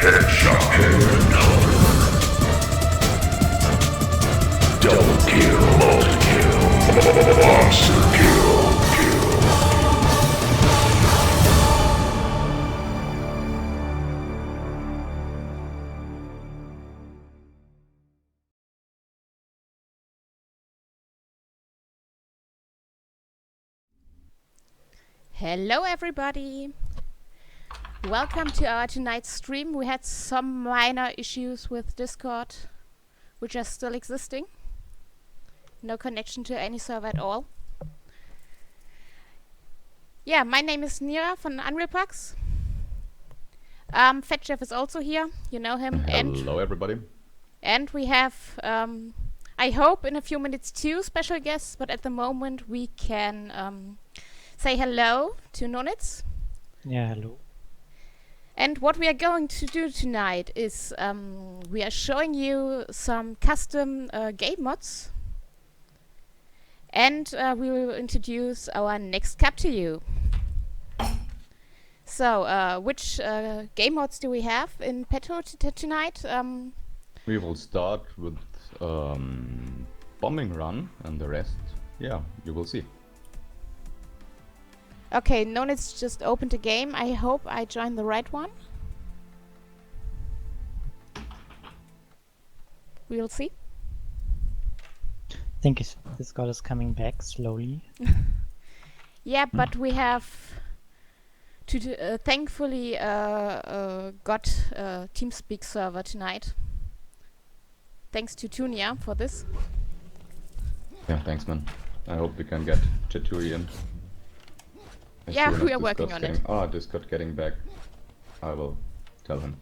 Double kill, multi-kill, monster kill. Hello everybody! Welcome to our tonight's stream. We had some minor issues with Discord, which are still existing. No connection to any server at all. Yeah, my name is Nira from Unreal Pucks. Fat Jeff is also here, you know him. Hello everybody. And we have, I hope in a few minutes, two special guests, but at the moment we can say hello to Nonitz. Yeah, hello. And what we are going to do tonight is we are showing you some custom game mods, and we will introduce our next cap to you. So, which game mods do we have in petto tonight? We will start with Bombing Run, and the rest, yeah, you will see. Okay, Nonitz just opened a game. I hope I joined the right one. We will see. I think Discord is coming back slowly. Yeah, but we have to thankfully got a TeamSpeak server tonight. Thanks to Tunia for this. Yeah, thanks man. I hope we can get Chaturi in. As Yeah, soon we as are working Discord's on it. getting- Discord getting back. I will tell him.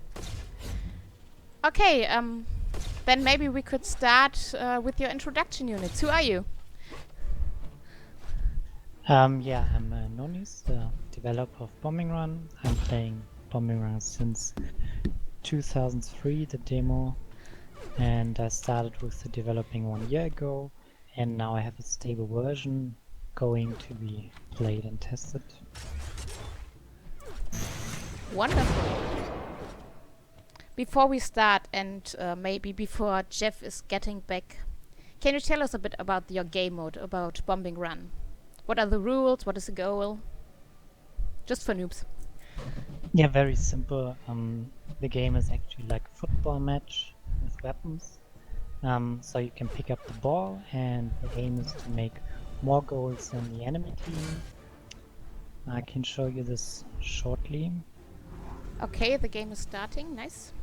Okay, then maybe we could start with your introduction units. Who are you? Yeah, I'm Nonis, the developer of Bombing Run. I'm playing Bombing Run since 2003, the demo, and I started with the developing 1 year ago, and now I have a stable version going to be played and tested. Wonderful. Before we start, and maybe before Jeff is getting back, can you tell us a bit about your game mode, about Bombing Run? What are the rules? What is the goal? Just for noobs. Yeah, very simple. The game is actually like a football match with weapons. So you can pick up the ball, and the aim is to make more goals than the enemy team. I can show you this shortly. Okay, the game is starting. Nice.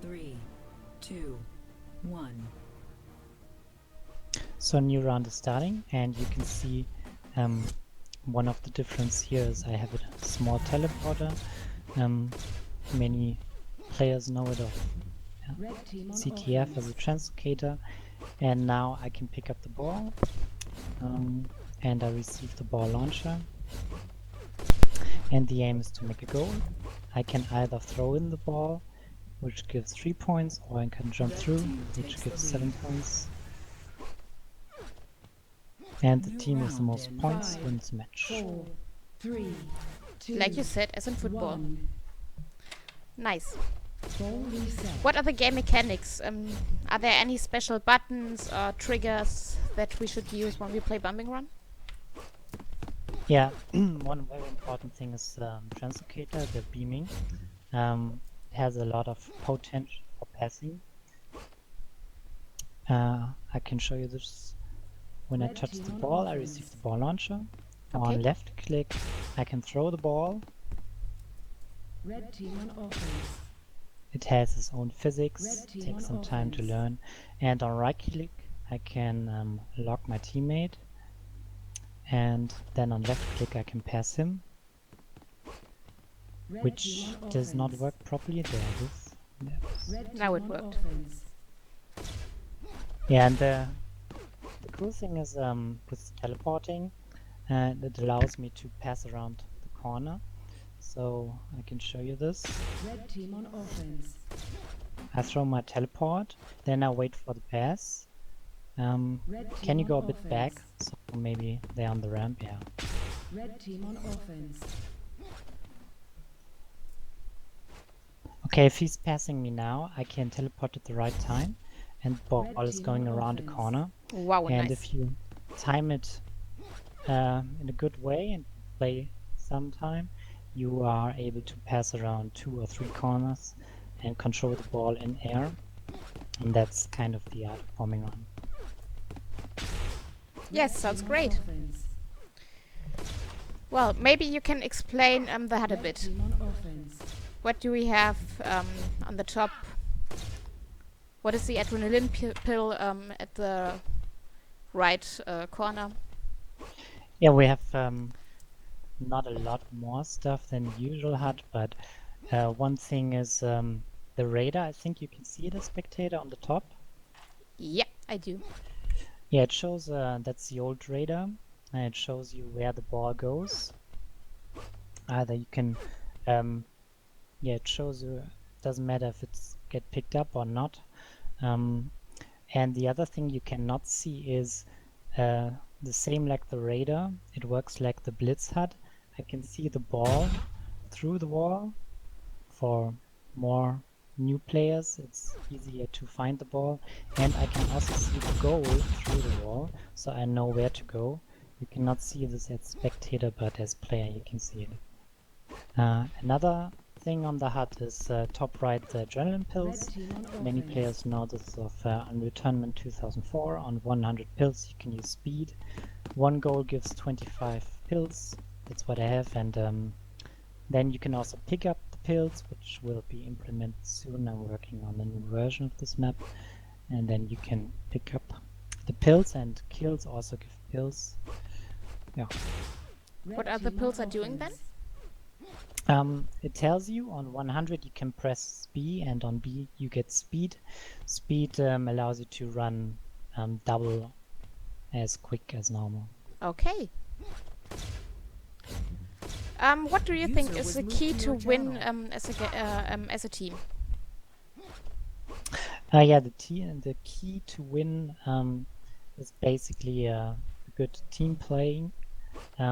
Three, two, one. So a new round is starting, and you can see one of the differences here is I have a small teleporter. Many players know it of CTF as a translocator, and now I can pick up the ball, and I receive the ball launcher, and the aim is to make a goal. I can either throw in the ball, which gives 3 points, or I can jump through, which gives 7 points. And the team with the most points wins the match. 4, 3, 2, Like you said, as in football. 1. Nice. Ball reset. What are the game mechanics? Are there any special buttons or triggers that we should use when we play Bombing Run? Yeah, one very important thing is translocator, the beaming. Has a lot of potential for passing. I can show you this. When I touch the ball, I receive the ball launcher. Okay. On left click, I can throw the ball. Red team on offense. It has its own physics, Red team takes on some time to offense. learn. And on right click, I can lock my teammate. And then on left click, I can pass him, Red which team on does not offense. work properly. There it is. Yes. Red Now team it on worked. offense. Yeah, and the cool thing is with teleporting, it allows me to pass around the corner. So I can show you this. Red team on offense. I throw my teleport, then I wait for the pass. Red Can you team go a on bit back? offense. So maybe they're on the ramp, yeah. Red team on offense. Okay, if he's passing me now, I can teleport at the right time, and ball is team going on around the offense. corner. Wow, And nice. if you time it in a good way and play some time, you are able to pass around 2 or 3 corners and control the ball in air. And that's kind of the art of bombing run. Yes, Red sounds team on great. offense. Well, maybe you can explain the HUD a Red bit. team on offense. What do we have on the top? What is the adrenaline pill at the right corner? Yeah, we have not a lot more stuff than usual HUD, but one thing is the radar. I think you can see it as spectator on the top. Yeah, I do. Yeah, it shows that's the old radar, and it shows you where the ball goes. Either you can, yeah, it shows you. Doesn't matter if it's get picked up or not. And the other thing you cannot see is the same like the radar. It works like the Blitz HUD. I can see the ball through the wall. For more new players, it's easier to find the ball, and I can also see the goal through the wall, so I know where to go. You cannot see this as spectator, but as player you can see it. Another thing on the HUD is top right, the adrenaline Red pills. team on Many offense. players know this of Unreturnment 2004. On 100 pills you can use speed. One goal gives 25 pills. That's what I have, and then you can also pick up the pills, which will be implemented soon. I'm working on a new version of this map. And then you can pick up the pills, and kills also give pills. Yeah. Red What other team on pills are doing then? offense. It tells you on 100 you can press B, and on B you get speed. Speed allows you to run double as quick as normal. Okay. What do you think User is was the moved key to to your win channel. as a team? Yeah, the key to win is basically good team playing. I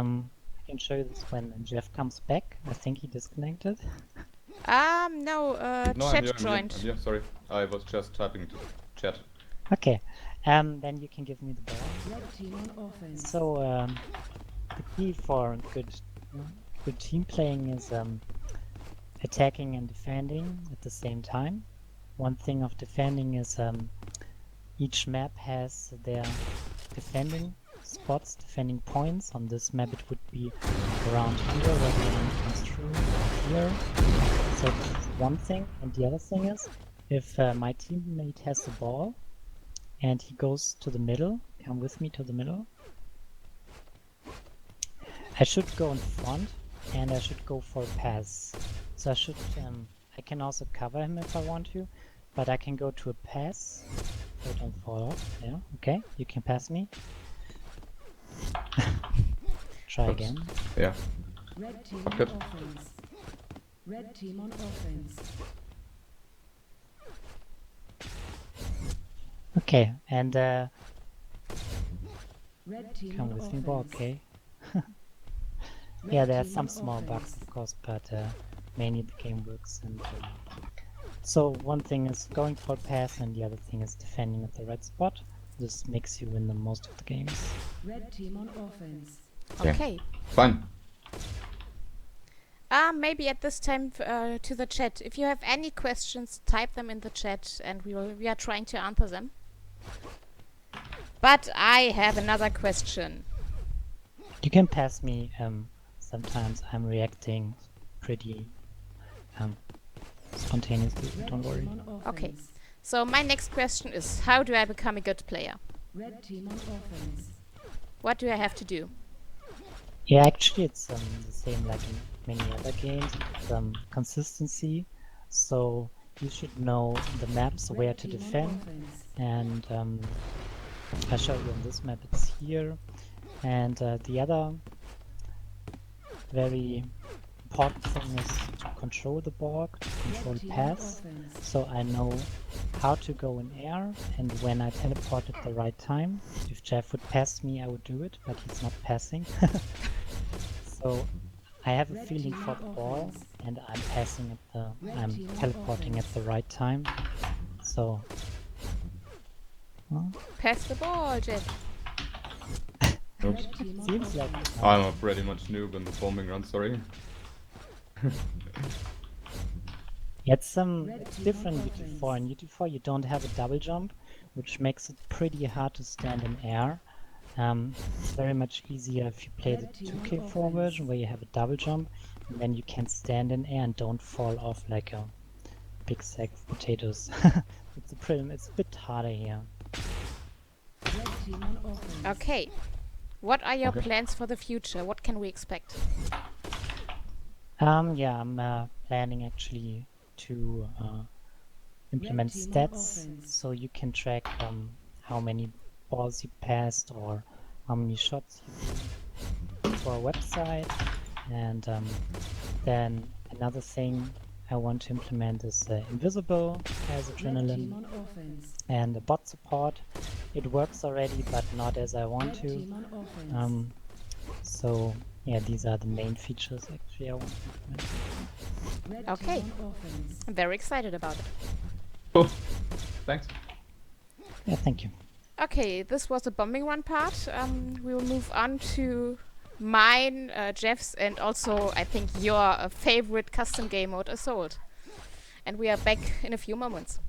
can show you this when Jeff comes back. I think he disconnected. No, No, I'm chat here, joined. I'm here, sorry. I was just typing to chat. Okay, then you can give me the ball. Red team on offense. So the key for good team playing is attacking and defending at the same time. One thing of defending is each map has their defending spots, defending points. On this map it would be around here where the enemy comes through, here. So that's one thing. And the other thing is, if my teammate has the ball and he goes to the middle, come with me to the middle, I should go in front and I should go for a pass. So I should, I can also cover him if I want to, but I can go to a pass. So I don't fall off. Yeah, okay, you can pass me. Try Oops. again. Yeah. Red team on Good. offense. Red team on offense. Okay, and Red team come on with offense. me, ball, okay. Red Yeah, there are team some on small bugs, offense. of course, but mainly the game works. And so one thing is going for a pass, and the other thing is defending at the right spot. This makes you win the most of the games. Red team on offense. Yeah. Okay. Fine. Maybe at this time to the chat. If you have any questions, type them in the chat, and we are trying to answer them. But I have another question. You can pass me. Sometimes I'm reacting pretty spontaneously. Red Don't worry. team on offense. Okay. So my next question is, how do I become a good player? Red team on offense. What do I have to do? Yeah, actually, it's the same like in many other games. It's consistency. So you should know the maps Red where to team on defend. offense. And I show you on this map, it's here. And the other very important thing is to control the ball, to control Red the team on pass. offense. So I know how to go in air and when I teleport at the right time. If Jeff would pass me, I would do it, but he's not passing. So I have a feeling for the ball, and I'm passing at the, I'm teleporting at the right time. So, well, Pass the ball, Jeff. Oops. seems like I'm a pretty much noob in the bombing run, sorry. it's different in UT4. In UT4 you don't have a double jump, which makes it pretty hard to stand in air. It's very much easier if you play the 2K4 version where you have a double jump, and then you can stand in air and don't fall off like a big sack of potatoes. It's a bit harder here. Red team on offense. Okay. What are your Okay. plans for the future? What can we expect? Yeah, I'm planning actually to implement team on stats, offense. so you can track how many balls you passed or how many shots you did for a website. And then another thing I want to implement is Invisible as Red team Adrenaline on offense. and the bot support. It works already, but not as I want Red to. team on offense. So yeah, these are the main features actually I want to implement. Red Okay. team on offense. I'm very excited about it. Oh, thanks. Yeah, thank you. Okay, this was the bombing run part. We will move on to mine, Jeff's, and also I think your favorite custom game mode, Assault. And we are back in a few moments.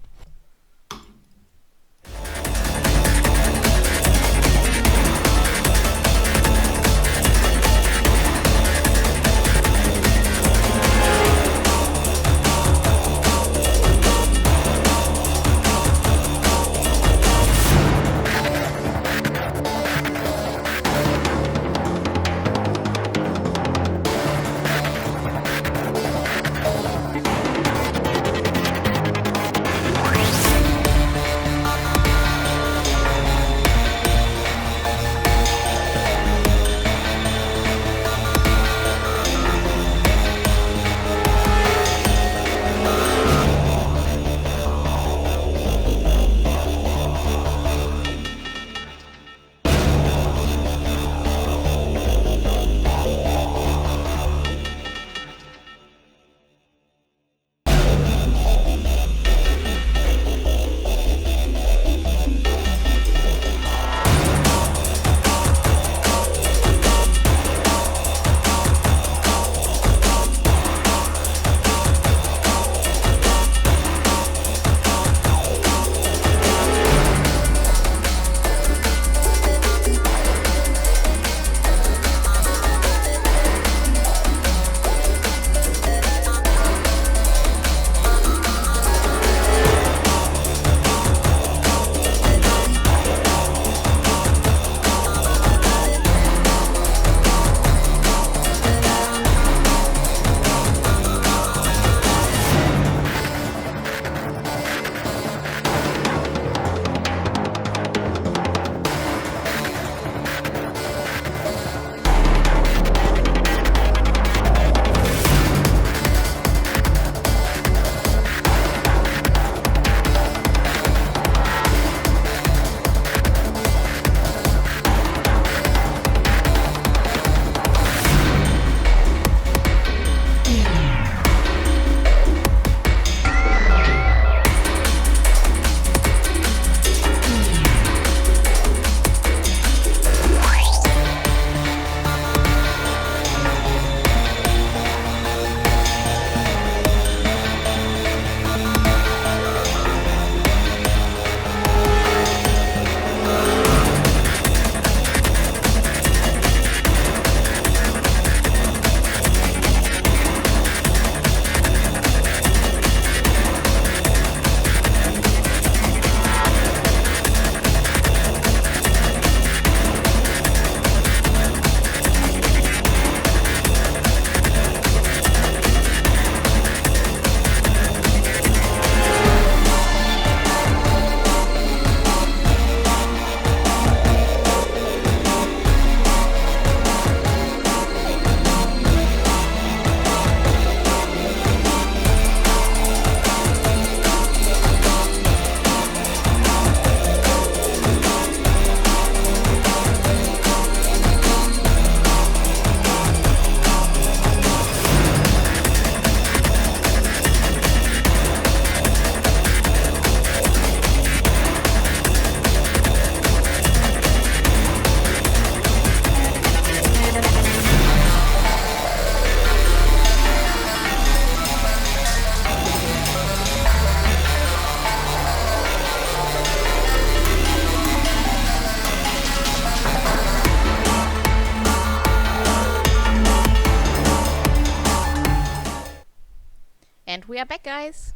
And we are back, guys.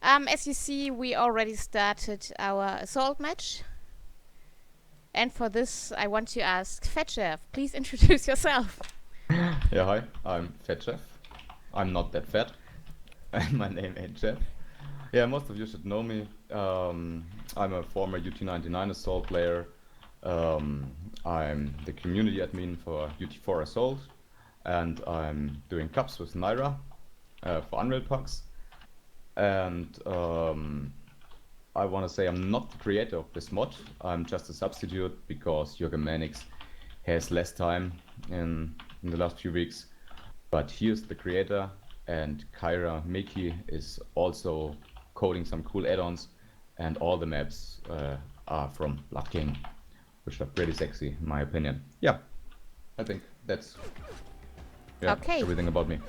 As you see, we already started our assault match. And for this, I want to ask FatChef, please introduce yourself. Yeah, hi, I'm Fat Chef. I'm not that fat. My name ain't Chef. Yeah, most of you should know me. I'm a former UT99 Assault player. I'm the community admin for UT4 Assault. And I'm doing cups with Naira for Unreal Pucks. And I want to say I'm not the creator of this mod. I'm just a substitute because Jürgen Manix has less time in the last few weeks. But he is the creator, and Kyra Miki is also coding some cool add-ons, and all the maps are from Blood King, which are pretty sexy in my opinion. Yeah, I think that's Okay. everything about me.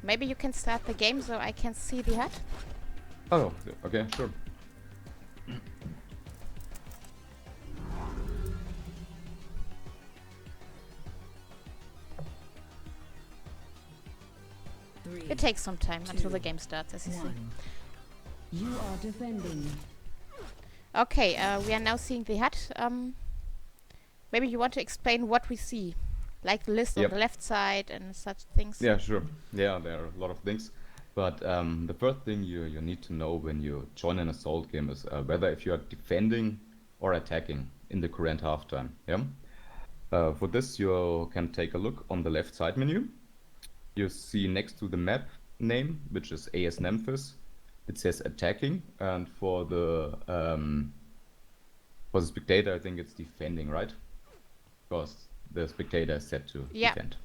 Maybe you can start the game so I can see the hut. Oh, okay, sure. Three, It takes some time until the Two, game starts, as you see. 1. You are defending. Okay, we are now seeing the hut. Maybe you want to explain what we see, like the list Yep. on the left side and such things. Yeah, sure. Yeah, there are a lot of things. But the first thing you need to know when you join an assault game is whether if you are defending or attacking in the current halftime. Yeah. For this, you can take a look on the left side menu. You see next to the map name, which is AS Memphis, it says attacking, and for the spectator, I think it's defending, right? Because the spectator is set to Yeah. defend.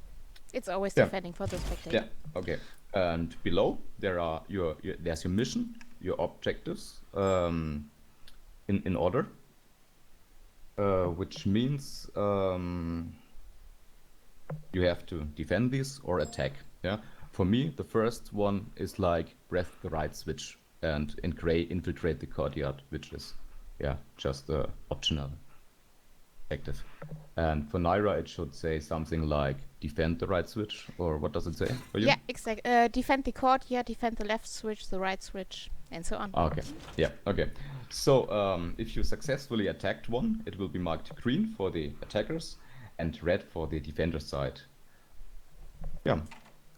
It's always Yeah. defending for the spectator. Yeah. Okay. And below there are there's your mission, your objectives, in order, which means you have to defend these or attack. Yeah. For me, the first one is like press the right switch and in gray infiltrate the courtyard, which is just optional objective. And for Naira, it should say something like defend the right switch, or what does it say for you? Yeah, exactly. Defend the courtyard, defend the left switch, the right switch, and so on. Okay. Yeah. Okay. So if you successfully attacked one, it will be marked green for the attackers and red for the defender side. Yeah.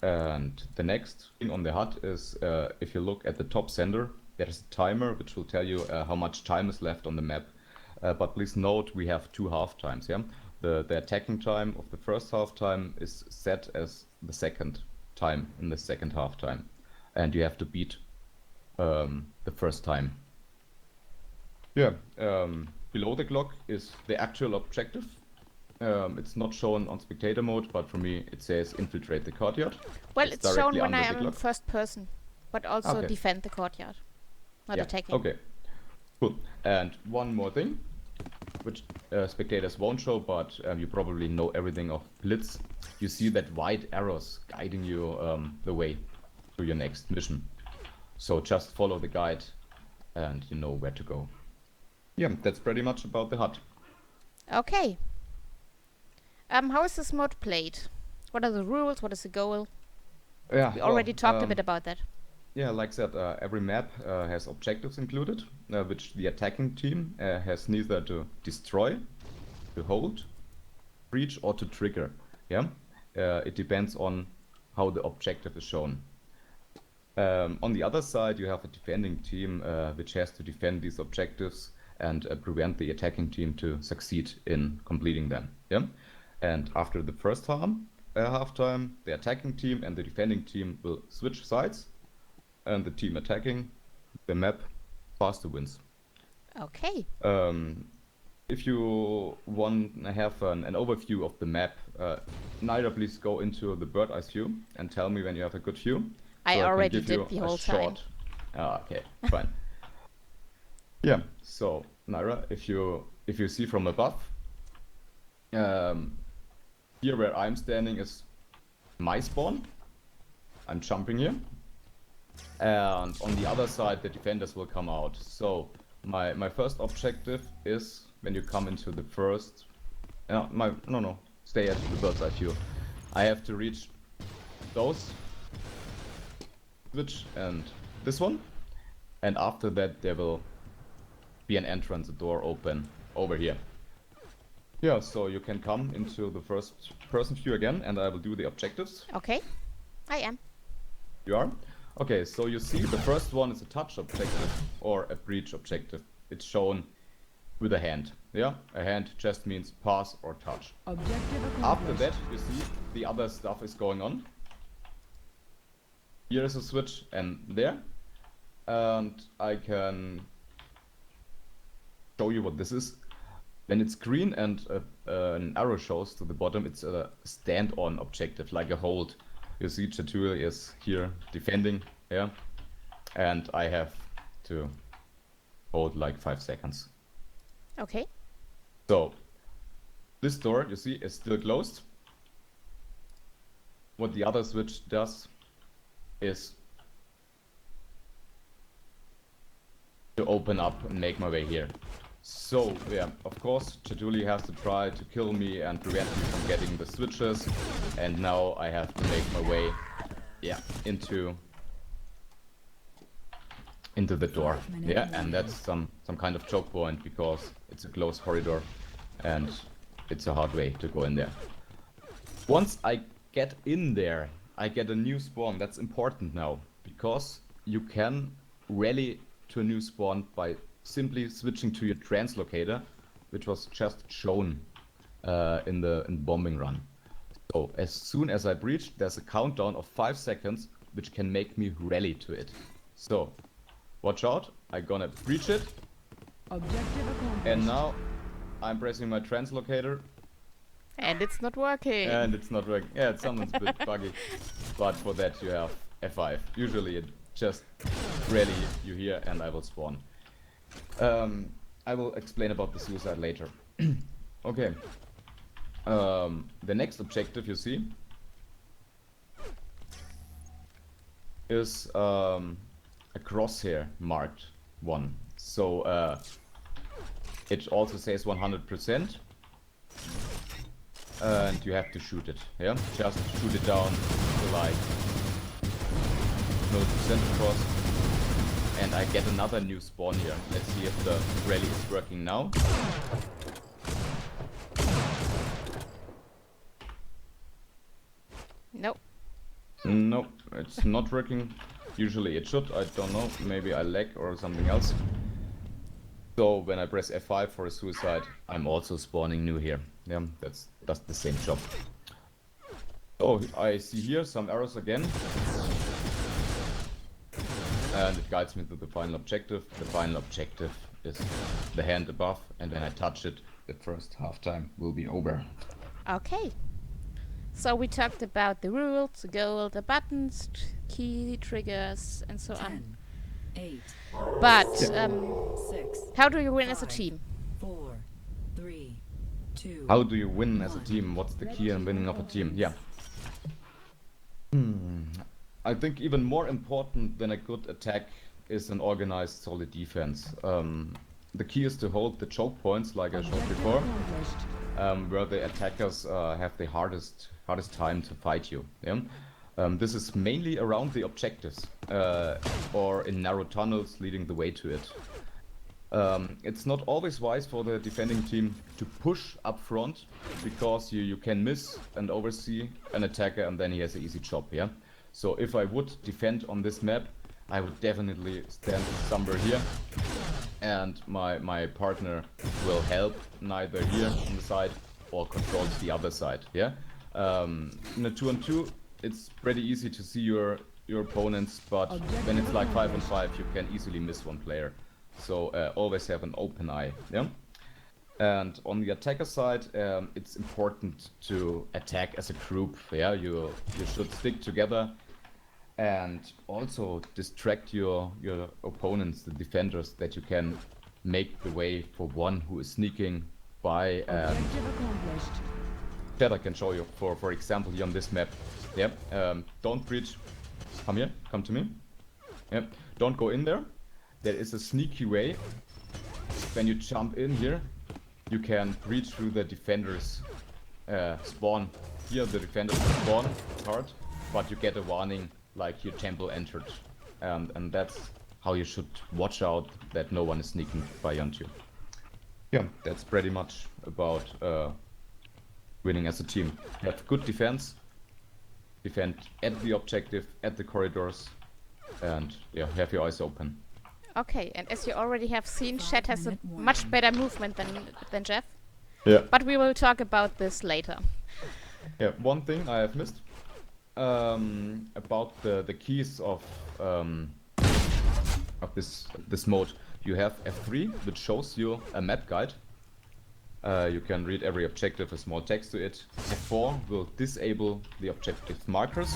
And the next thing on the HUD is if you look at the top center, there is a timer which will tell you how much time is left on the map. But please note we have 2 half times. Yeah. The attacking time of the first half time is set as the second time in the second half time, and you have to beat the first time. Yeah. Below the clock is the actual objective. It's not shown on spectator mode, but for me it says infiltrate the courtyard. Well, it's shown directly when I under the am clock. first person, but also Okay. defend the courtyard, not Yeah, attacking. okay. Cool. And one more thing, which spectators won't show, but you probably know everything of Blitz. You see that white arrows guiding you the way to your next mission. So just follow the guide and you know where to go. Yeah, that's pretty much about the HUD. Okay. How is this mod played? What are the rules? What is the goal? Yeah, We already talked a bit about that. Yeah, like I said, every map has objectives included, which the attacking team has neither to destroy, to hold, breach, or to trigger. Yeah, it depends on how the objective is shown. On the other side, you have a defending team which has to defend these objectives and prevent the attacking team to succeed in completing them. Yeah, and after the first halftime, the attacking team and the defending team will switch sides. And the team attacking the map faster wins. Okay. If you want to have an overview of the map, Naira, please go into the bird eye view and tell me when you have a good view. I can already give you did the a whole time. short- okay, fine. Yeah, so Naira, if you see from above, here where I'm standing is my spawn. I'm jumping here. And on the other side, the defenders will come out. So my first objective is when you come into the first. Stay at the bird's eye view. I have to reach those switch and this one. And after that there will be an entrance, a door open over here. Yeah, so you can come into the first person view again and I will do the objectives. Okay. I am. You are? Okay, so you see the first one is a touch objective or a breach objective. It's shown with a hand. Yeah, a hand just means pass or touch. Objective After accomplished. that, you see the other stuff is going on. Here is a switch and there. And I can show you what this is. When it's green and an arrow shows to the bottom, it's a stand-on objective, like a hold. You see Chatul is here defending, yeah? And I have to hold like 5 seconds. Okay. So, this door, you see, is still closed. What the other switch does is to open up and make my way here. So, yeah, of course, Chatuli has to try to kill me and prevent me from getting the switches. And now I have to make my way, yeah, into the door. Yeah, and that's some kind of choke point because it's a closed corridor and it's a hard way to go in there. Once I get in there, I get a new spawn. That's important now because you can rally to a new spawn by simply switching to your translocator, which was just shown in the bombing run. So as soon as I breach, there's a countdown of 5 seconds, which can make me rally to it. So watch out, I'm gonna breach it, Objective accomplished. and now I'm pressing my translocator, And it's not working. and it's not working. Yeah, it's sometimes a bit buggy, but for that you have F5. Usually it just rally you here, and I will spawn. I will explain about the suicide later. Okay. The next objective you see is a crosshair marked one. So it also says 100%, and you have to shoot it. Yeah, just shoot it down to like 0% across. And I get another new spawn here. Let's see if the rally is working now. Nope. No, it's not working. Usually it should, I don't know. Maybe I lag or something else. So when I press F5 for a suicide, I'm also spawning new here. Yeah, that's the same job. Oh, I see here some arrows again. And it guides me to the final objective. The final objective is the hand above, and when I touch it, the first halftime will be over. Okay. So we talked about the rules, the goal, the buttons, key triggers, and so on. 10, 8, But 6, how do you win as a team? 4, 3, 2. How do you win as a team? What's the key in winning of a team? Yeah. I think even more important than a good attack is an organized solid defense. The key is to hold the choke points, like I showed Objective before, accomplished. where the attackers have the hardest time to fight you. Yeah? This is mainly around the objectives, or in narrow tunnels leading the way to it. It's not always wise for the defending team to push up front, because you can miss and oversee an attacker and then he has an easy job, yeah? So if I would defend on this map, I would definitely stand somewhere here, and my partner will help neither here on the side or controls the other side, yeah? In a 2-on-2, it's pretty easy to see your opponents, but when it's like 5-on-5, you can easily miss one player. So always have an open eye, yeah? And on the attacker side, it's important to attack as a group, yeah? You should stick together and also distract your opponents, the defenders, that you can make the way for one who is sneaking by. Objective accomplished. That I can show you, for example, here on this map. Yep. Don't breach. Come here. Come to me. Yep. Don't go in there. There is a sneaky way. When you jump in here, you can breach through the defenders' spawn. Here the defenders spawn hard, but you get a warning like your temple entered, and that's how you should watch out that no one is sneaking beyond you. Yeah, that's pretty much about winning as a team. Have good defense, defend at the objective, at the corridors, and yeah, have your eyes open. Okay, and as you already have seen, Chet has a much better movement than Jeff. Yeah. But we will talk about this later. Yeah, one thing I have missed about the keys of this mode. You have F3, which shows you a map guide. You can read every objective, a small text to it. F4 will disable the objective markers.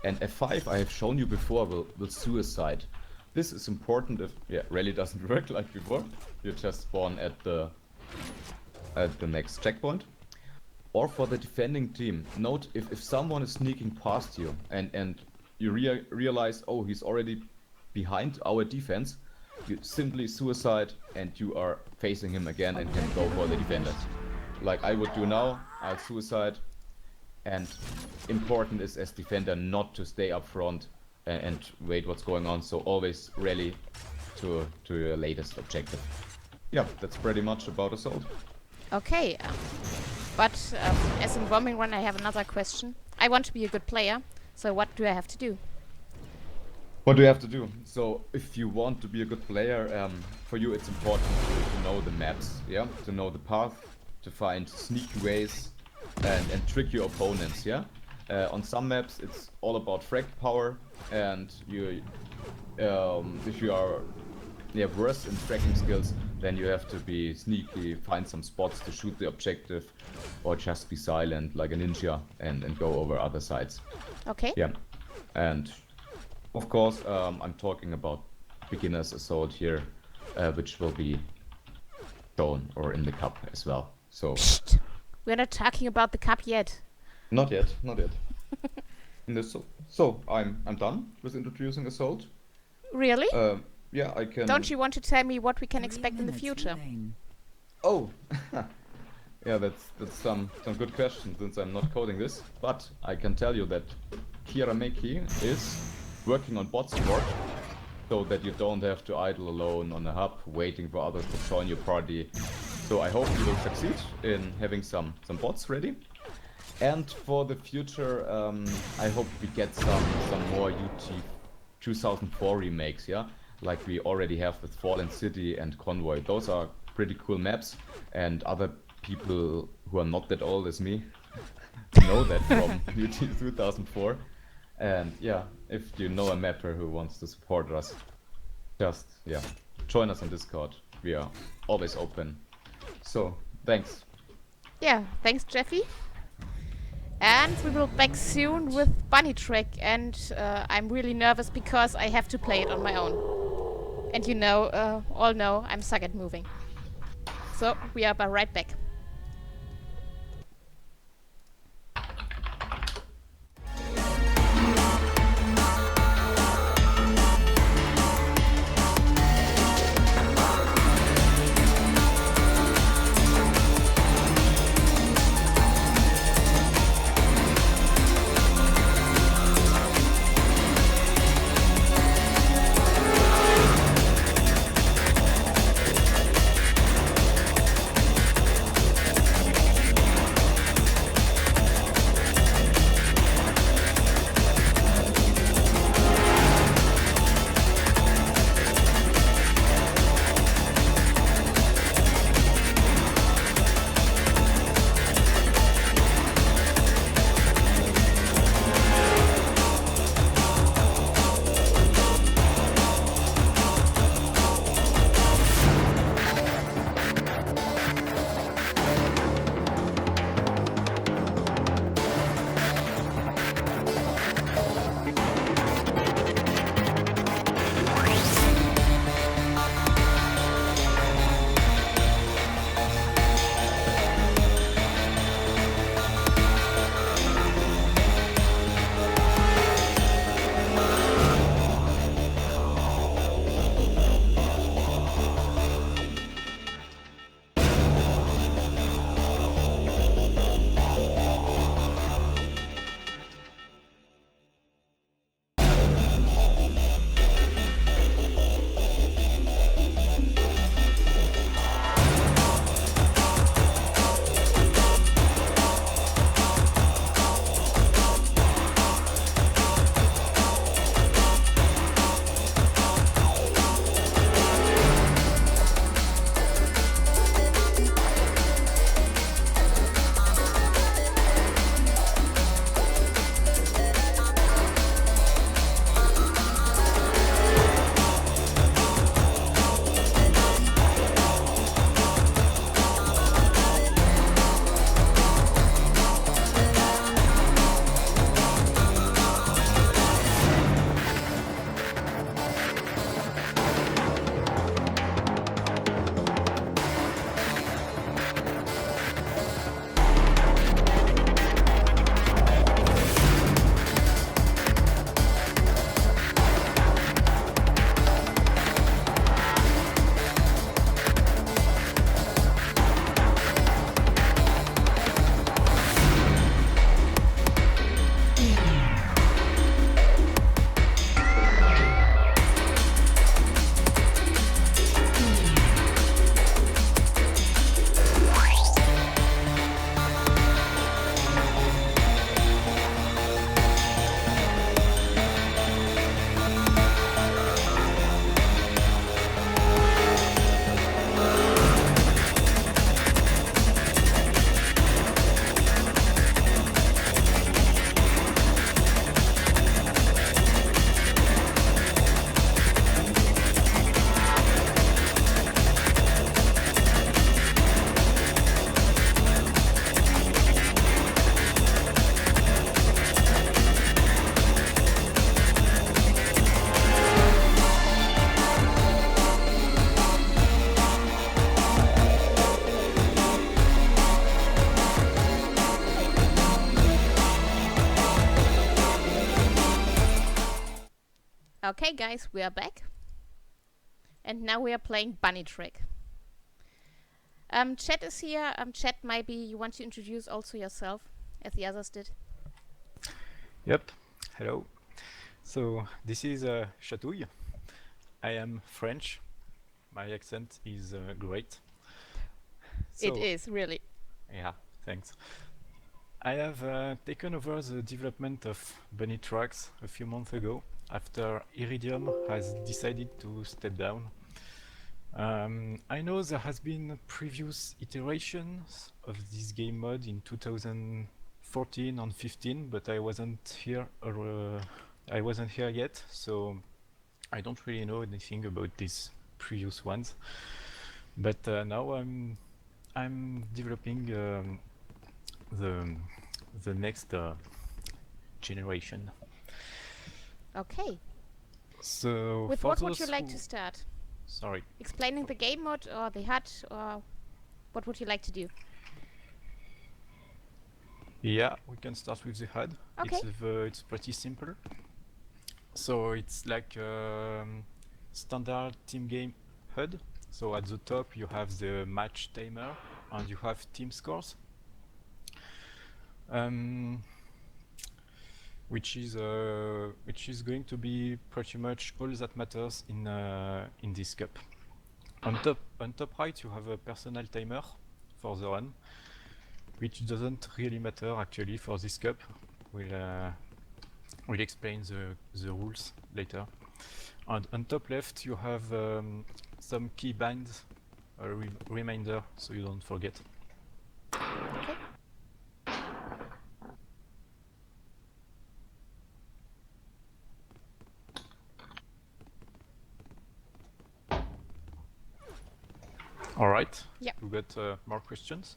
And F5, I have shown you before, will suicide. This is important if rally doesn't work like before. You just spawn at the next checkpoint. Or for the defending team, note if someone is sneaking past you and you realize, oh, he's already behind our defense, you simply suicide and you are facing him again and can go for the defenders. Like I would do now, I'll suicide. And important is as defender not to stay up front and wait what's going on, so always rally to your latest objective. Yeah, that's pretty much about Assault. Okay, but as in Bombing Run, I have another question. I want to be a good player, so what do I have to do? What do you have to do? So if you want to be a good player, for you it's important to know the maps, yeah? To know the path, to find sneaky ways and trick your opponents, yeah? On some maps it's all about frag power, and you if you are worse in fragging skills, then you have to be sneaky, find some spots to shoot the objective, or just be silent like a ninja and go over other sides. Okay. Yeah, and of course I'm talking about beginner's Assault here, which will be shown or in the cup as well. So Psst. We're not talking about the cup yet. not yet. So I'm done with introducing Assault. Really? Yeah, I can. Don't you want to tell me what we can 3 expect in the minutes future? remaining. Oh, yeah, that's some good questions since I'm not coding this. But I can tell you that Kirameki is working on bot support, so that you don't have to idle alone on a hub waiting for others to join your party. So I hope you will succeed in having some bots ready. And for the future, I hope we get some more UT 2004 remakes, yeah? Like we already have with Fallen City and Convoy. Those are pretty cool maps, and other people who are not that old as me know that from UT 2004. And yeah, if you know a mapper who wants to support us, just join us on Discord. We are always open. So thanks. Yeah, thanks, Jeffy. And we will back soon with Bunny Track, and I'm really nervous because I have to play it on my own. And you know, all know I'm suck at moving. So we are right back. Okay, guys, we are back. And now we are playing Bunny Trick. Chat is here. Chat, maybe you want to introduce also yourself, as the others did. Yep. Hello. So this is Chatouille. I am French. My accent is great. It is, really. Yeah, thanks. I have taken over the development of Bunny Tracks a few months ago after Iridium has decided to step down. I know there has been previous iterations of this game mode in 2014 and 15, but I wasn't here yet, so I don't really know anything about these previous ones. But now I'm developing the next generation. Okay. So With for what would those you like who- to start? Sorry. Explaining the game mode or the HUD, or what would you like to do? Yeah, we can start with the HUD. Okay. It's pretty simple. So it's like standard team game HUD. So at the top you have the match timer and you have team scores, which is going to be pretty much all that matters in this cup. On top right you have a personal timer for the run, which doesn't really matter actually for this cup. We'll explain the rules later. And on top left you have some key binds, a reminder so you don't forget. Okay. All right. Yeah. You got more questions?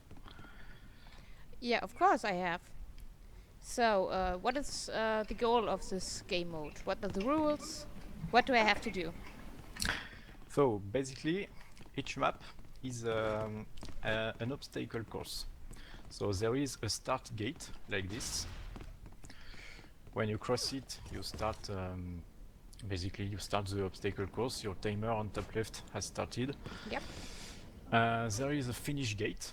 Yeah, of course I have. So, what is the goal of this game mode? What are the rules? What do I have to do? So basically, each map is an obstacle course. So there is a start gate like this. When you cross it, you start. Basically, you start the obstacle course. Your timer on top left has started. Yep. There is a finish gate,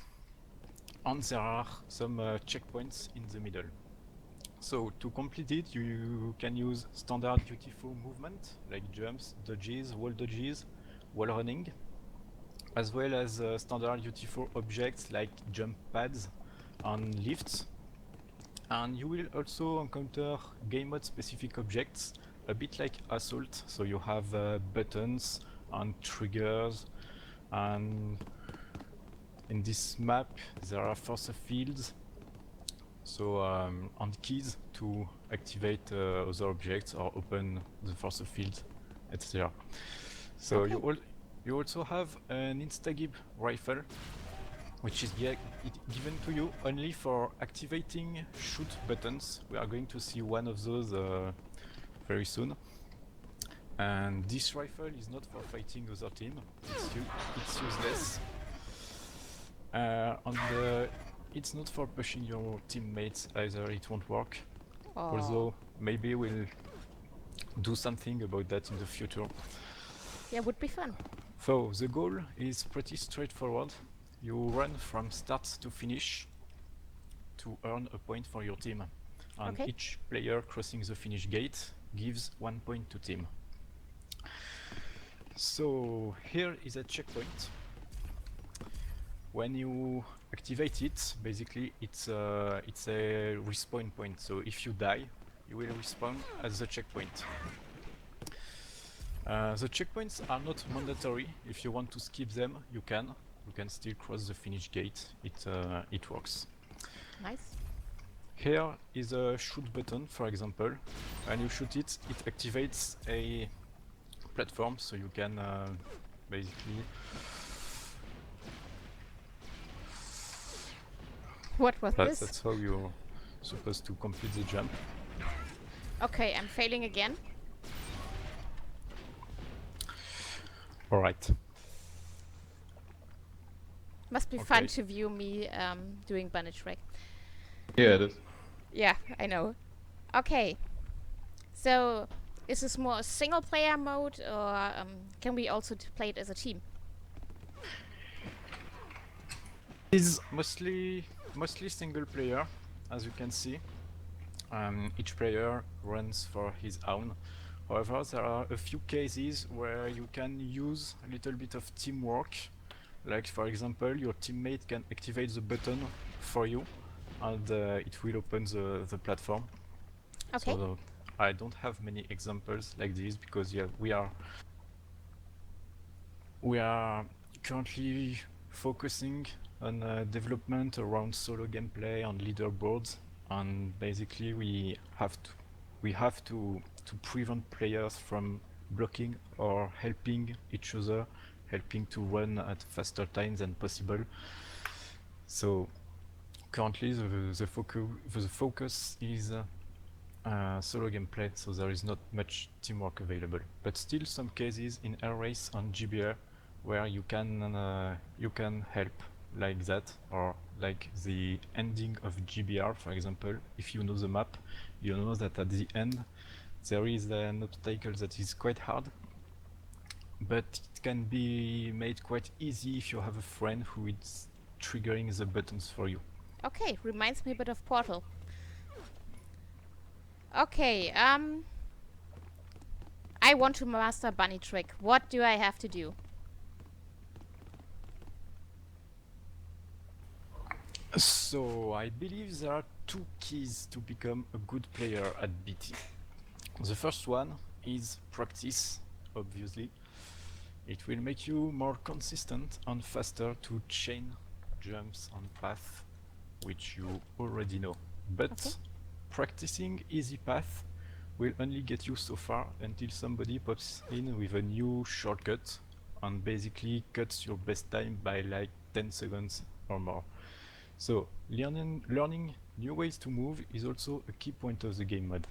and there are some checkpoints in the middle. So to complete it, you can use standard dutiful movement like jumps, dodges, wall running, as well as standard dutiful objects like jump pads and lifts. And you will also encounter game mode specific objects, a bit like Assault. So you have buttons and triggers, and in this map there are force fields. So and keys to activate other objects or open the force field, etc. So Okay. you also have an Instagib rifle, which is given to you only for activating shoot buttons. We are going to see one of those very soon. And this rifle is not for fighting other team. It's useless. It's not for pushing your teammates either. It won't work. Oh. Although maybe we'll do something about that in the future. Yeah, would be fun. So the goal is pretty straightforward. You run from start to finish to earn a point for your team. And Okay. each player crossing the finish gate gives 1 point to team. So here is a checkpoint. When you activate it, basically it's a respawn point. So if you die, you will respawn at the checkpoint. The checkpoints are not mandatory. If you want to skip them, you can. You can still cross the finish gate. It works. Nice. Here is a shoot button, for example. When you shoot it, it activates a platform, so you can basically. What was this? That's how you're supposed to complete the jump. Okay, I'm failing again. All right. Must be fun Okay. to view me doing Bunny Trick. Yeah, it is. Yeah, I know. Okay. So, Is this more a single player mode, or can we also play it as a team? It's mostly single player, as you can see. Each player runs for his own. However, there are a few cases where you can use a little bit of teamwork. Like, for example, your teammate can activate the button for you, and it will open the platform. Okay. So I don't have many examples like this because we are currently focusing on development around solo gameplay on leaderboards, and basically we have to prevent players from blocking or helping each other, helping to run at faster times than possible. So currently the focus is solo gameplay, so there is not much teamwork available. But still some cases in Air Race on GBR where you can help like that, or like the ending of GBR, for example. If you know the map, you know that at the end there is an obstacle that is quite hard, but it can be made quite easy if you have a friend who is triggering the buttons for you. Okay, reminds me a bit of Portal. Okay, I want to master Bunny Trick. What do I have to do? So I believe there are two keys to become a good player at BT. The first one is practice, obviously. It will make you more consistent and faster to chain jumps on path, which you already know. But Okay. practicing easy path will only get you so far until somebody pops in with a new shortcut and basically cuts your best time by like 10 seconds or more. So learning new ways to move is also a key point of the game mode.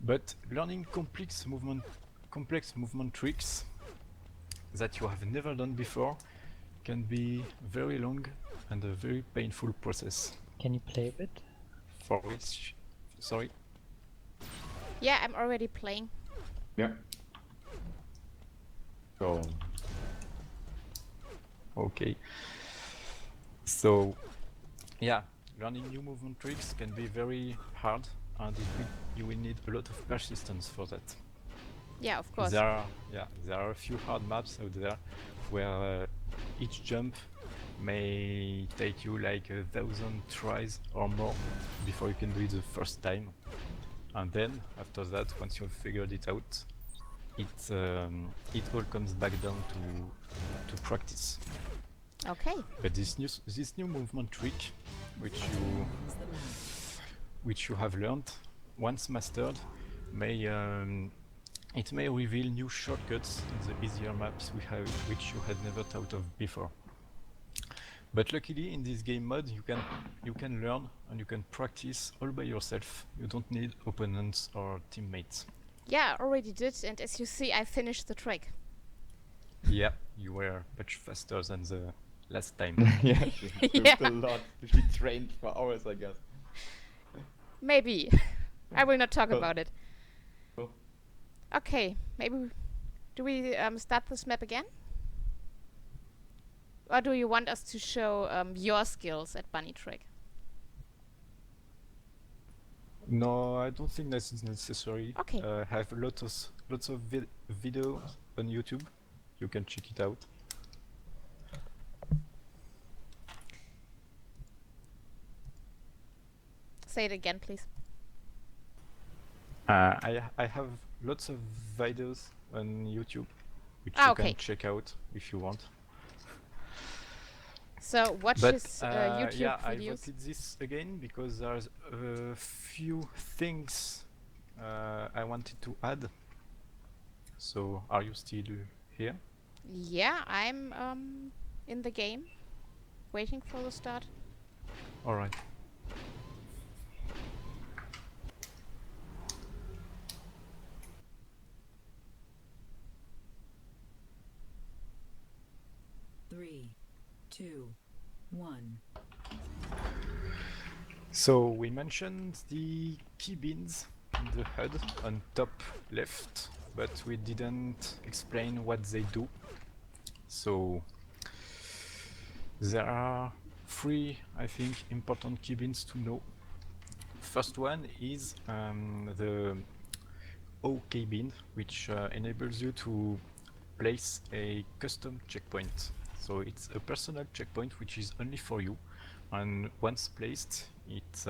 But learning complex movement tricks that you have never done before can be very long and a very painful process. Can you play a bit? For which, sorry. Yeah, I'm already playing. Yeah. So Okay. So, yeah, learning new movement tricks can be very hard, and you will need a lot of persistence for that. Yeah, of course. There are a few hard maps out there where each jump may take you like 1,000 tries or more before you can do it the first time. And then after that, once you've figured it out, it all comes back down to practice. Okay. But this new movement trick, which you have learned, once mastered, may reveal new shortcuts in the easier maps which you had never thought of before. But luckily, in this game mode, you can learn and you can practice all by yourself. You don't need opponents or teammates. Yeah, I already did, and as you see, I finished the trick. Yeah, you were much faster than the last time. yeah, she Yeah. improved a lot. She trained for hours, I guess. Maybe. I will not talk Cool. about it. Cool. Okay, maybe do we start this map again? Or do you want us to show your skills at Bunny Trick? No, I don't think that is necessary. Okay. I have lots of videos on YouTube. You can check it out. Say it again, please. I have lots of videos on YouTube, which Ah, you okay. can check out if you want. So watch But his YouTube yeah, I videos. wanted this again because there's a few things I wanted to add. So, are you still here? Yeah, I'm in the game, waiting for the start. All right. Three, two, one. So we mentioned the key bins in the HUD on top left, but we didn't explain what they do. So there are three, I think, important keybinds to know. First one is the O keybind, which enables you to place a custom checkpoint. So it's a personal checkpoint which is only for you, and once placed, it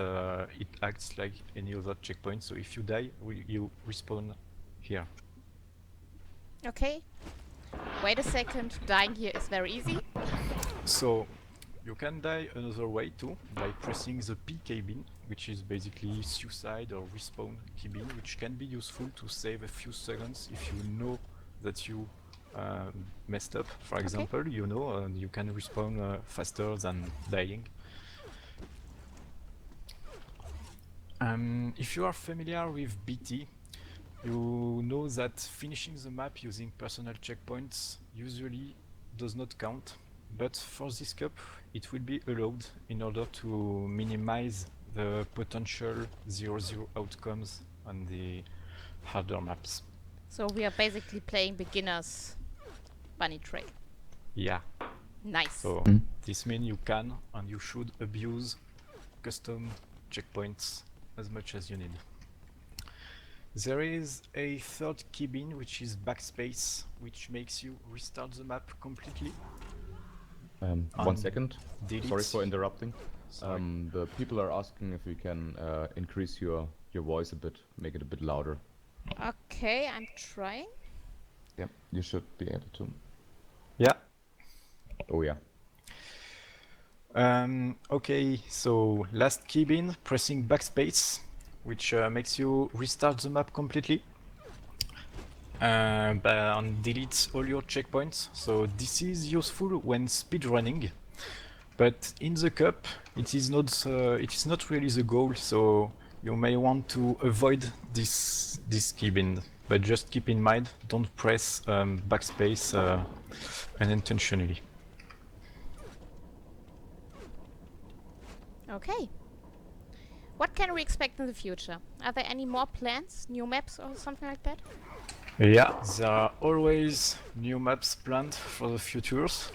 acts like any other checkpoint. So if you die, you respawn here. Okay. Wait a second. Dying here is very easy. So you can die another way too, by pressing the P keybind, which is basically suicide or respawn keybind, which can be useful to save a few seconds if you know that you messed up. For example, you know you can respawn faster than dying. If you are familiar with BT, you know that finishing the map using personal checkpoints usually does not count, but for this cup it will be allowed in order to minimize the potential 0-0 outcomes on the harder maps. So we are basically playing beginners bunny track. Yeah. Nice. So this means you can and you should abuse custom checkpoints as much as you need. There is a third keybind, which is backspace, which makes you restart the map completely. 1 second. delete. Sorry for interrupting. Sorry. The people are asking if we can increase your voice a bit, make it a bit louder. Okay, I'm trying. Yeah, you should be able to. Yeah. Oh yeah. Okay, so last keybind, pressing backspace, which makes you restart the map completely. And delete all your checkpoints. So this is useful when speedrunning, but in the cup it is not really the goal. So you may want to avoid this keybind, but just keep in mind, don't press backspace unintentionally. Okay. What can we expect in the future? Are there any more plans, new maps or something like that? Yeah, there are always new maps planned for the futures.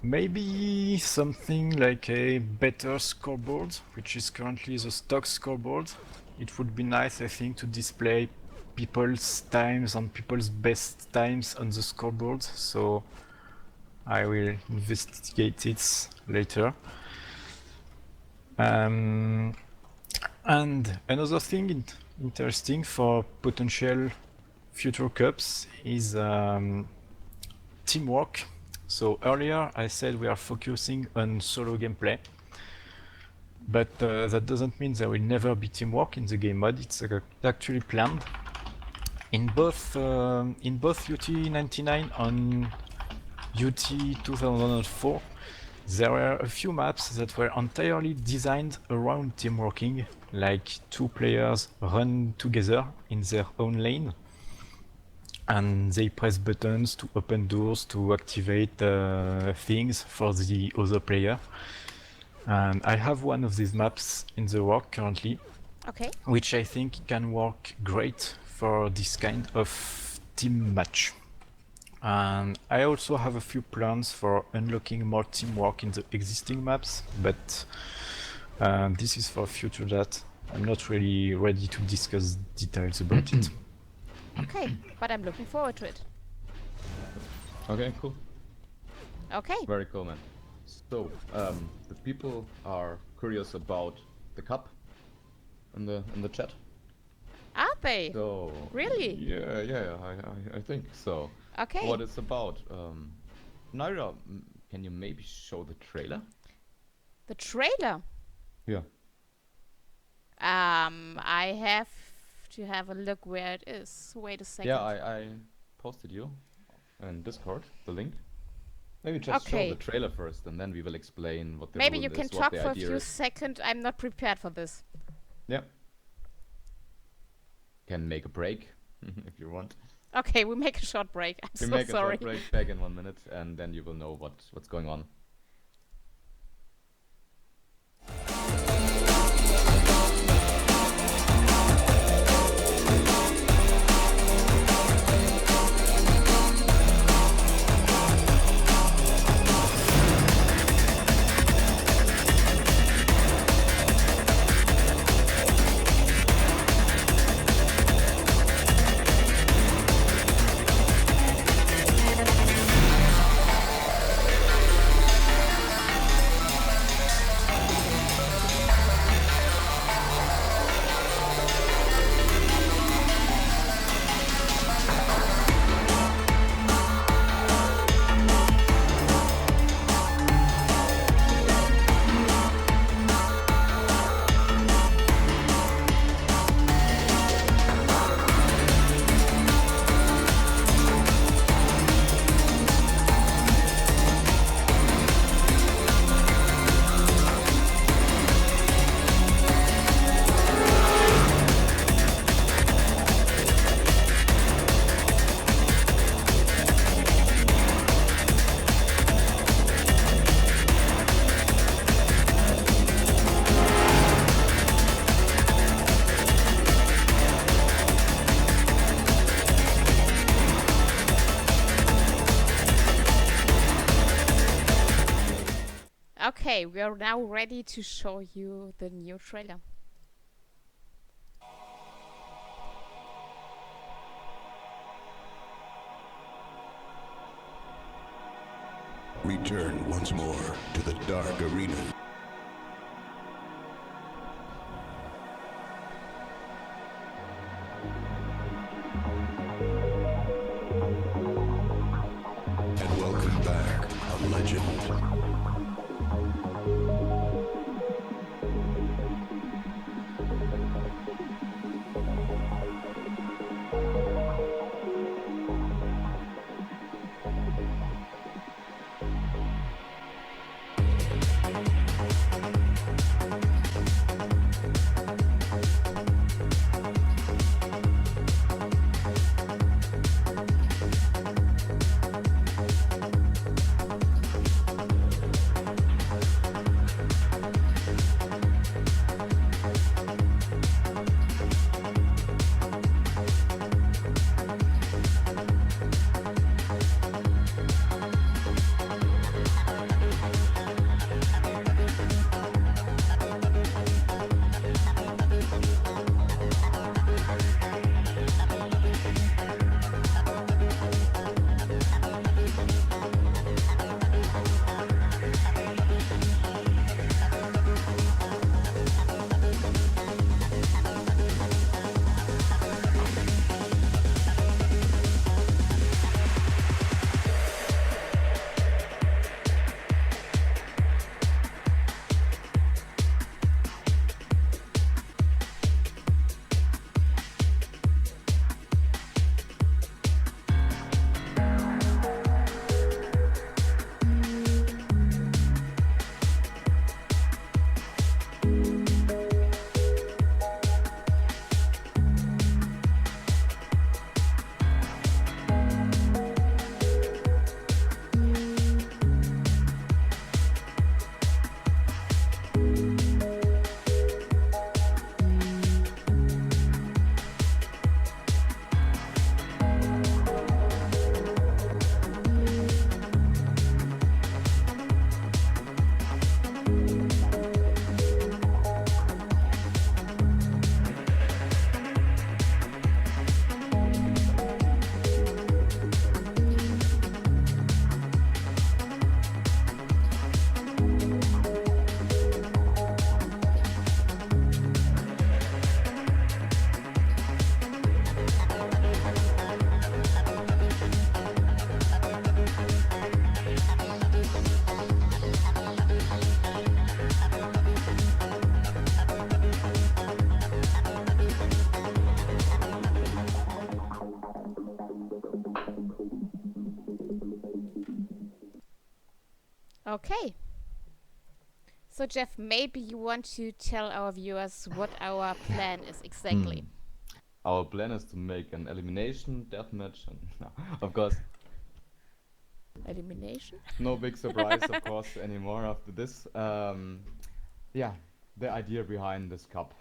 Maybe something like a better scoreboard, which is currently the stock scoreboard. It would be nice, I think, to display people's times and people's best times on the scoreboard. So I will investigate it later. And another thing interesting for potential future cups is teamwork. So earlier I said we are focusing on solo gameplay, but that doesn't mean there will never be teamwork in the game mode. It's actually planned in both UT99 and UT 2004. There were a few maps that were entirely designed around teamworking, like two players run together in their own lane and they press buttons to open doors to activate things for the other player. And I have one of these maps in the work currently, Okay. which I think can work great for this kind of team match. And I also have a few plans for unlocking more teamwork in the existing maps, but this is for future that I'm not really ready to discuss details about it. Okay, but I'm looking forward to it. Okay, cool. Okay. Very cool, man. So, the people are curious about the cup in the chat. Are they? So Really? Yeah, I think so. Okay. What it's about? Naira, can you maybe show the trailer? The trailer. Yeah. I have to have a look where it is. Wait a second. Yeah, I posted you in Discord the link. Maybe just Okay. show the trailer first, and then we will explain what the Maybe rule you can is, what talk the for a idea few is. seconds. I'm not prepared for this. Yeah. Can make a break if you want. Okay, we make a short break. I'm We so make sorry. a short break back in 1 minute, and then you will know what's going on. Okay, we are now ready to show you the new trailer. Return once more to the dark arena. And welcome back, a legend. Okay. So Jeff, maybe you want to tell our viewers what our plan is exactly. Our plan is to make an elimination deathmatch, and no, of course, Elimination? no big surprise, of course, anymore after this. Yeah, the idea behind this cup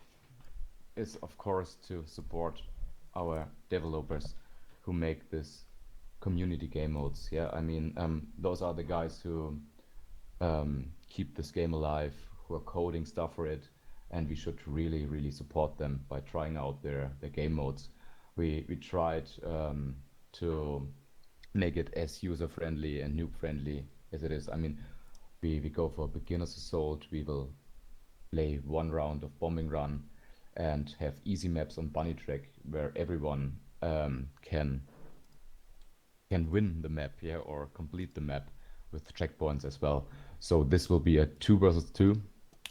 is, of course, to support our developers who make this community game modes. Yeah, I mean, those are the guys who keep this game alive, who are coding stuff for it, and we should really, really support them by trying out their game modes. We tried to make it as user friendly and noob friendly as it is. I mean, we go for beginner's assault. We will play one round of bombing run and have easy maps on bunny track where everyone can win the map, yeah, or complete the map with checkpoints as well. So this will be a 2 versus 2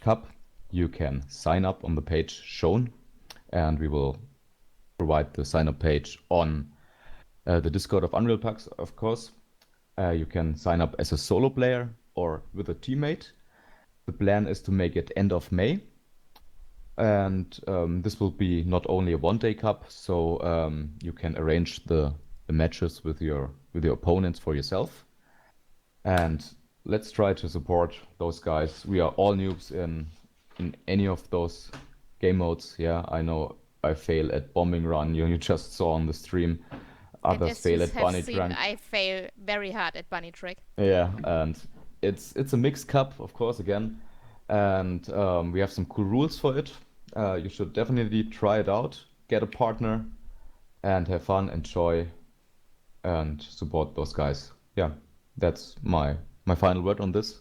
cup. You can sign up on the page shown, and we will provide the sign up page on the Discord of Unreal Pucks, of course. You can sign up as a solo player or with a teammate. The plan is to make it end of May, and this will be not only a one-day cup, so you can arrange the matches with your opponents for yourself. And let's try to support those guys. We are all noobs in any of those game modes. Yeah, I know I fail at bombing run. You just saw on the stream. And Others as fail you at have bunny seen, track. I fail very hard at bunny track. Yeah, and it's a mixed cup, of course, again, and we have some cool rules for it. You should definitely try it out, get a partner, and have fun, enjoy, and support those guys. Yeah, that's my final word on this.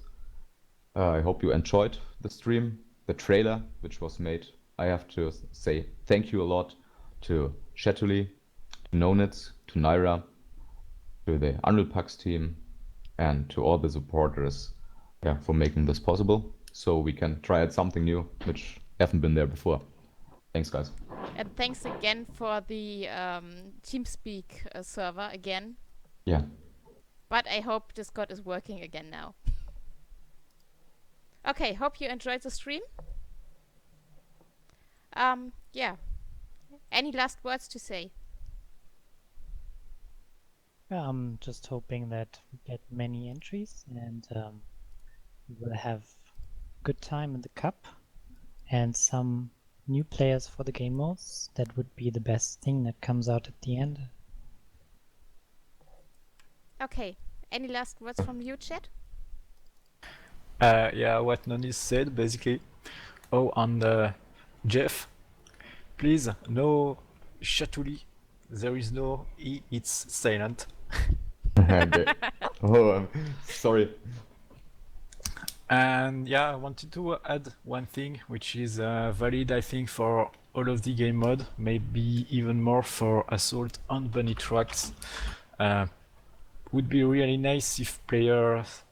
I hope you enjoyed the stream, the trailer, which was made. I have to say thank you a lot to Shetuli, to Nonitz, to Naira, to the Unreal Pax team, and to all the supporters, yeah, for making this possible, so we can try out something new, which haven't been there before. Thanks, guys. And thanks again for the TeamSpeak server again. Yeah. But I hope Discord is working again now. Okay, hope you enjoyed the stream. Yeah. Any last words to say? Yeah, I'm just hoping that we get many entries and we will have good time in the cup and some new players for the game modes. That would be the best thing that comes out at the end. Okay. Any last words from you, chat? Yeah, what Noni said basically. Oh, and Jeff, please, no Chatuli. There is no E, it's silent. Okay. Oh, I'm sorry. And yeah, I wanted to add one thing which is valid, I think, for all of the game mode, maybe even more for Assault and Bunny Tracks. Would be really nice if players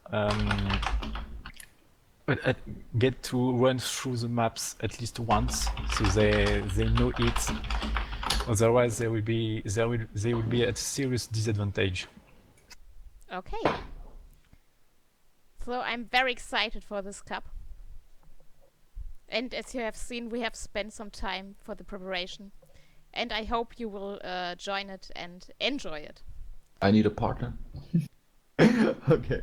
get to run through the maps at least once, so they know it. Otherwise, they will be at serious disadvantage. Okay. So I'm very excited for this cup. And as you have seen, we have spent some time for the preparation. And I hope you will join it and enjoy it. I need a partner. Okay.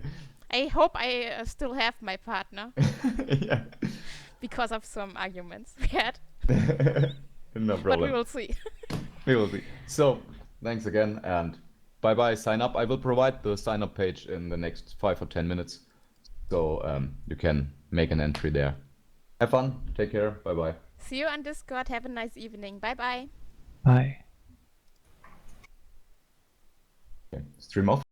I hope I still have my partner Yeah. because of some arguments we had. No But problem. we will see. We will see. So, thanks again, and bye-bye, sign up. I will provide the sign up page in the next 5 or 10 minutes, so you can make an entry there. Have fun, take care, bye-bye. See you on Discord. Have a nice evening. Bye-bye. Bye. Okay. Stream off.